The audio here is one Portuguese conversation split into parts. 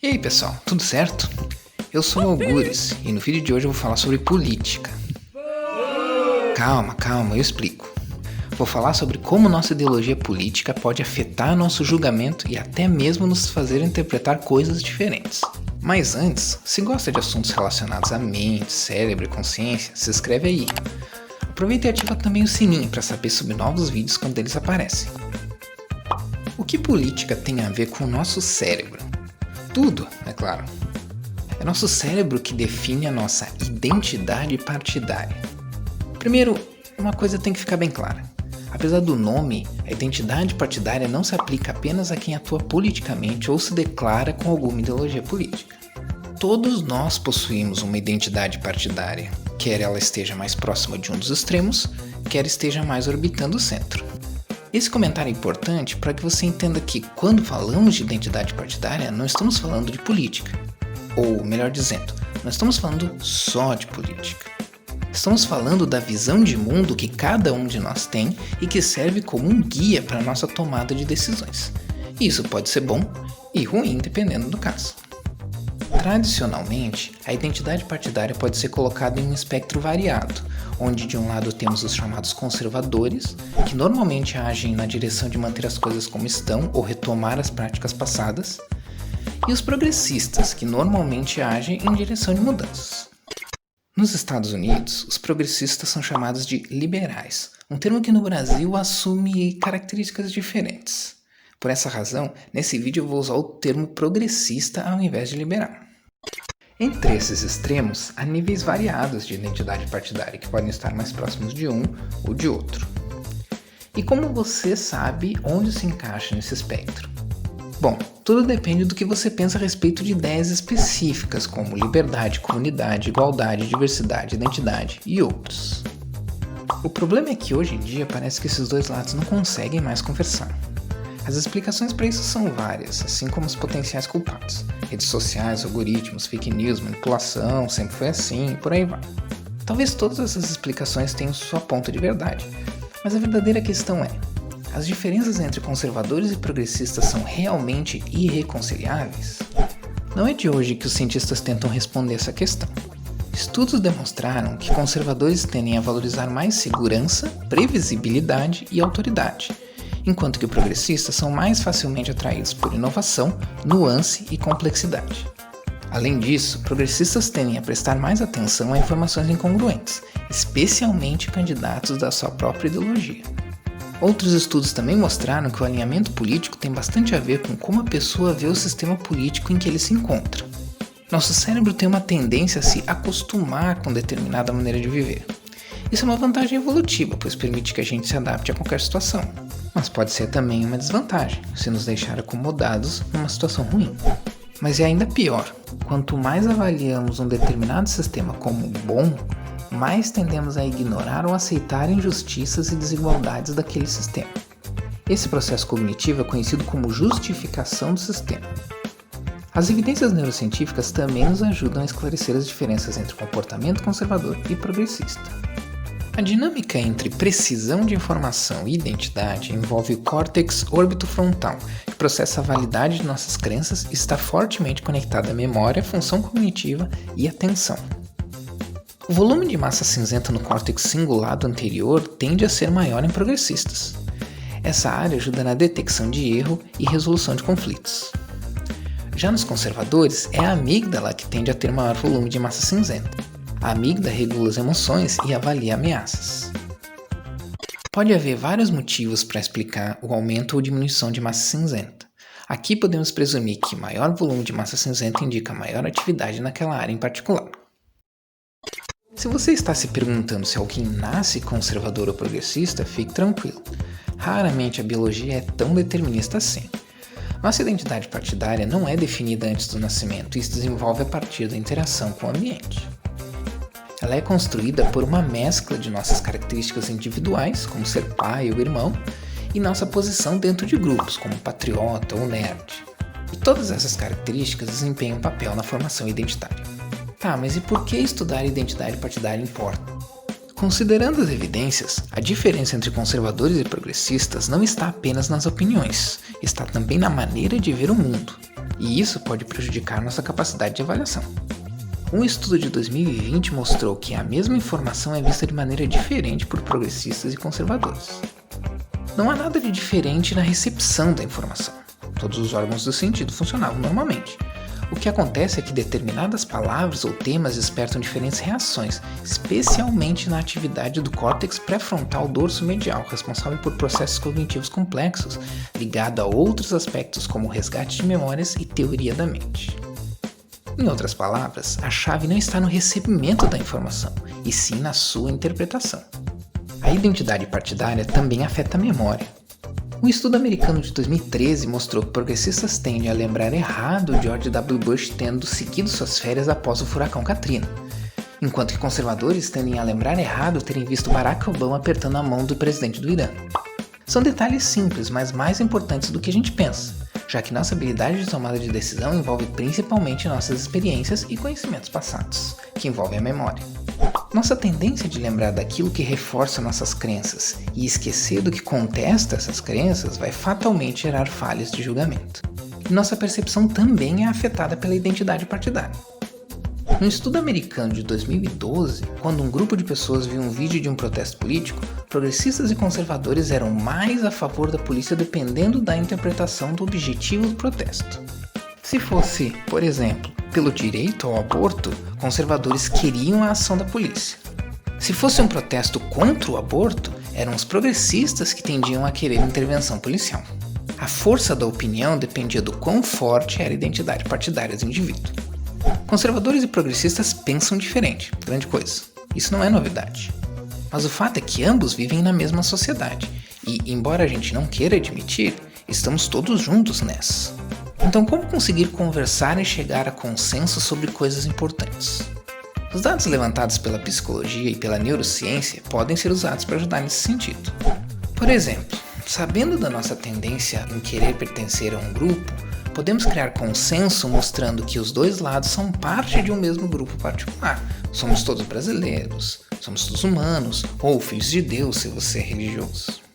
E aí pessoal, tudo certo? Eu sou o Algures e no vídeo de hoje eu vou falar sobre política. Calma, eu explico. Vou falar sobre como nossa ideologia política pode afetar nosso julgamento e até mesmo nos fazer interpretar coisas diferentes. Mas antes, se gosta de assuntos relacionados à mente, cérebro e consciência, se inscreve aí. Aproveita e ativa também o sininho para saber sobre novos vídeos quando eles aparecem. O que política tem a ver com o nosso cérebro? Tudo, é claro. É nosso cérebro que define a nossa identidade partidária. Primeiro, uma coisa tem que ficar bem clara. Apesar do nome, a identidade partidária não se aplica apenas a quem atua politicamente ou se declara com alguma ideologia política. Todos nós possuímos uma identidade partidária, quer ela esteja mais próxima de um dos extremos, quer esteja mais orbitando o centro. Esse comentário é importante para que você entenda que, quando falamos de identidade partidária, não estamos falando de política. Ou, melhor dizendo, não estamos falando só de política. Estamos falando da visão de mundo que cada um de nós tem e que serve como um guia para a nossa tomada de decisões. E isso pode ser bom e ruim, dependendo do caso. Tradicionalmente, a identidade partidária pode ser colocada em um espectro variado, onde de um lado temos os chamados conservadores, que normalmente agem na direção de manter as coisas como estão ou retomar as práticas passadas, e os progressistas, que normalmente agem em direção de mudanças. Nos Estados Unidos, os progressistas são chamados de liberais, um termo que no Brasil assume características diferentes. Por essa razão, nesse vídeo eu vou usar o termo progressista ao invés de liberal. Entre esses extremos, há níveis variados de identidade partidária que podem estar mais próximos de um ou de outro. E como você sabe onde se encaixa nesse espectro? Bom, tudo depende do que você pensa a respeito de ideias específicas como liberdade, comunidade, igualdade, diversidade, identidade e outros. O problema é que hoje em dia parece que esses dois lados não conseguem mais conversar. As explicações para isso são várias, assim como os potenciais culpados. Redes sociais, algoritmos, fake news, manipulação, sempre foi assim e por aí vai. Talvez todas essas explicações tenham sua ponta de verdade, mas a verdadeira questão é: as diferenças entre conservadores e progressistas são realmente irreconciliáveis? Não é de hoje que os cientistas tentam responder essa questão. Estudos demonstraram que conservadores tendem a valorizar mais segurança, previsibilidade e autoridade, enquanto que progressistas são mais facilmente atraídos por inovação, nuance e complexidade. Além disso, progressistas tendem a prestar mais atenção a informações incongruentes, especialmente candidatos da sua própria ideologia. Outros estudos também mostraram que o alinhamento político tem bastante a ver com como a pessoa vê o sistema político em que ele se encontra. Nosso cérebro tem uma tendência a se acostumar com determinada maneira de viver. Isso é uma vantagem evolutiva, pois permite que a gente se adapte a qualquer situação. Mas pode ser também uma desvantagem, se nos deixar acomodados numa situação ruim. Mas é ainda pior, quanto mais avaliamos um determinado sistema como bom, mais tendemos a ignorar ou aceitar injustiças e desigualdades daquele sistema. Esse processo cognitivo é conhecido como justificação do sistema. As evidências neurocientíficas também nos ajudam a esclarecer as diferenças entre comportamento conservador e progressista. A dinâmica entre precisão de informação e identidade envolve o córtex orbitofrontal, que processa a validade de nossas crenças e está fortemente conectado à memória, função cognitiva e atenção. O volume de massa cinzenta no córtex cingulado anterior tende a ser maior em progressistas. Essa área ajuda na detecção de erro e resolução de conflitos. Já nos conservadores, é a amígdala que tende a ter maior volume de massa cinzenta. A amígdala regula as emoções e avalia ameaças. Pode haver vários motivos para explicar o aumento ou diminuição de massa cinzenta. Aqui podemos presumir que maior volume de massa cinzenta indica maior atividade naquela área em particular. Se você está se perguntando se alguém nasce conservador ou progressista, fique tranquilo. Raramente a biologia é tão determinista assim. Nossa identidade partidária não é definida antes do nascimento e se desenvolve a partir da interação com o ambiente. Ela é construída por uma mescla de nossas características individuais, como ser pai ou irmão, e nossa posição dentro de grupos, como patriota ou nerd. E todas essas características desempenham um papel na formação identitária. Tá, mas e por que estudar identidade partidária importa? Considerando as evidências, a diferença entre conservadores e progressistas não está apenas nas opiniões, está também na maneira de ver o mundo. e isso pode prejudicar nossa capacidade de avaliação. Um estudo de 2020 mostrou que a mesma informação é vista de maneira diferente por progressistas e conservadores. Não há nada de diferente na recepção da informação. Todos os órgãos do sentido funcionavam normalmente. O que acontece é que determinadas palavras ou temas despertam diferentes reações, especialmente na atividade do córtex pré-frontal dorso medial, responsável por processos cognitivos complexos, ligado a outros aspectos como resgate de memórias e teoria da mente. Em outras palavras, a chave não está no recebimento da informação, e sim na sua interpretação. A identidade partidária também afeta a memória. Um estudo americano de 2013 mostrou que progressistas tendem a lembrar errado George W. Bush tendo seguido suas férias após o furacão Katrina, enquanto que conservadores tendem a lembrar errado terem visto Barack Obama apertando a mão do presidente do Irã. São detalhes simples, mas mais importantes do que a gente pensa, já que nossa habilidade de tomada de decisão envolve principalmente nossas experiências e conhecimentos passados, que envolvem a memória. Nossa tendência de lembrar daquilo que reforça nossas crenças e esquecer do que contesta essas crenças vai fatalmente gerar falhas de julgamento. E nossa percepção também é afetada pela identidade partidária. No estudo americano de 2012, quando um grupo de pessoas viu um vídeo de um protesto político, progressistas e conservadores eram mais a favor da polícia dependendo da interpretação do objetivo do protesto. Se fosse, por exemplo, pelo direito ao aborto, conservadores queriam a ação da polícia. Se fosse um protesto contra o aborto, eram os progressistas que tendiam a querer intervenção policial. A força da opinião dependia do quão forte era a identidade partidária do indivíduo. Conservadores e progressistas pensam diferente, grande coisa. Isso não é novidade. Mas o fato é que ambos vivem na mesma sociedade e, embora a gente não queira admitir, estamos todos juntos nessa. Então, como conseguir conversar e chegar a consenso sobre coisas importantes? Os dados levantados pela psicologia e pela neurociência podem ser usados para ajudar nesse sentido. Por exemplo, sabendo da nossa tendência em querer pertencer a um grupo, podemos criar consenso mostrando que os dois lados são parte de um mesmo grupo particular. Somos todos brasileiros, somos todos humanos, ou filhos de Deus se você é religioso.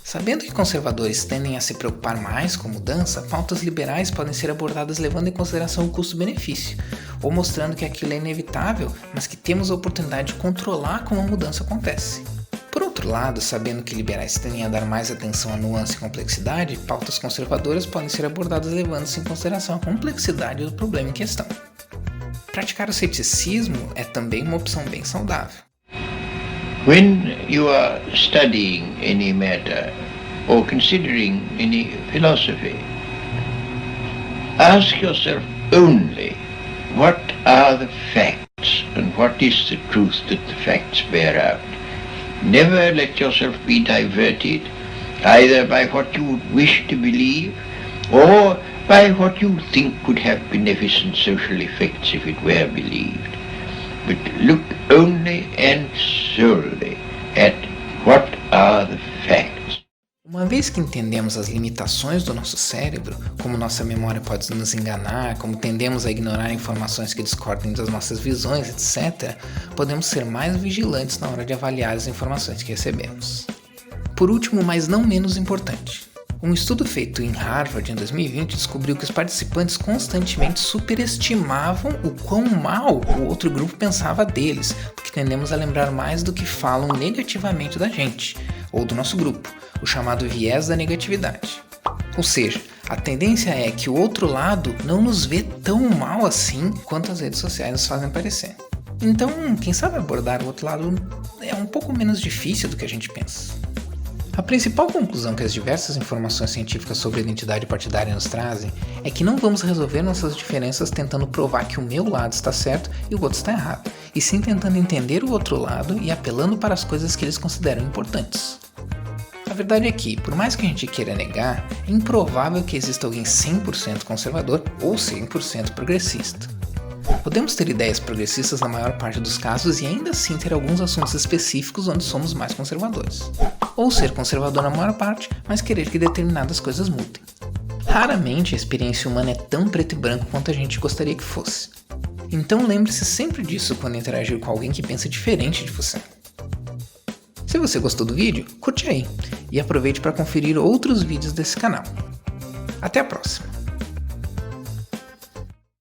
Sabendo que conservadores tendem a se preocupar mais com mudança, pautas liberais podem ser abordadas levando em consideração o custo-benefício, ou mostrando que aquilo é inevitável, mas que temos a oportunidade de controlar como a mudança acontece. Por outro lado, sabendo que liberais tendem a dar mais atenção à nuance e complexidade, pautas conservadoras podem ser abordadas levando-se em consideração a complexidade do problema em questão. Praticar o ceticismo é também uma opção bem saudável. When you are studying any matter or considering any philosophy, ask yourself only what are the facts and what is the truth that the facts bear out. Never let yourself be diverted either by what you would wish to believe or by what you think could have beneficent social effects if it were believed. But look only and solely at what are the facts. Uma vez que entendemos as limitações do nosso cérebro, como nossa memória pode nos enganar, como tendemos a ignorar informações que discordem das nossas visões, etc., podemos ser mais vigilantes na hora de avaliar as informações que recebemos. Por último, mas não menos importante, um estudo feito em Harvard em 2020 descobriu que os participantes constantemente superestimavam o quão mal o outro grupo pensava deles, porque tendemos a lembrar mais do que falam negativamente da gente, ou do nosso grupo, o chamado viés da negatividade. Ou seja, a tendência é que o outro lado não nos vê tão mal assim quanto as redes sociais nos fazem parecer. Então, quem sabe abordar o outro lado é um pouco menos difícil do que a gente pensa. A principal conclusão que as diversas informações científicas sobre a identidade partidária nos trazem é que não vamos resolver nossas diferenças tentando provar que o meu lado está certo e o outro está errado, e sim tentando entender o outro lado e apelando para as coisas que eles consideram importantes. A verdade é que, por mais que a gente queira negar, é improvável que exista alguém 100% conservador ou 100% progressista. Podemos ter ideias progressistas na maior parte dos casos e ainda assim ter alguns assuntos específicos onde somos mais conservadores. Ou ser conservador na maior parte, mas querer que determinadas coisas mudem. Raramente a experiência humana é tão preto e branco quanto a gente gostaria que fosse. Então lembre-se sempre disso quando interagir com alguém que pensa diferente de você. Se você gostou do vídeo, curte aí e aproveite para conferir outros vídeos desse canal. Até a próxima!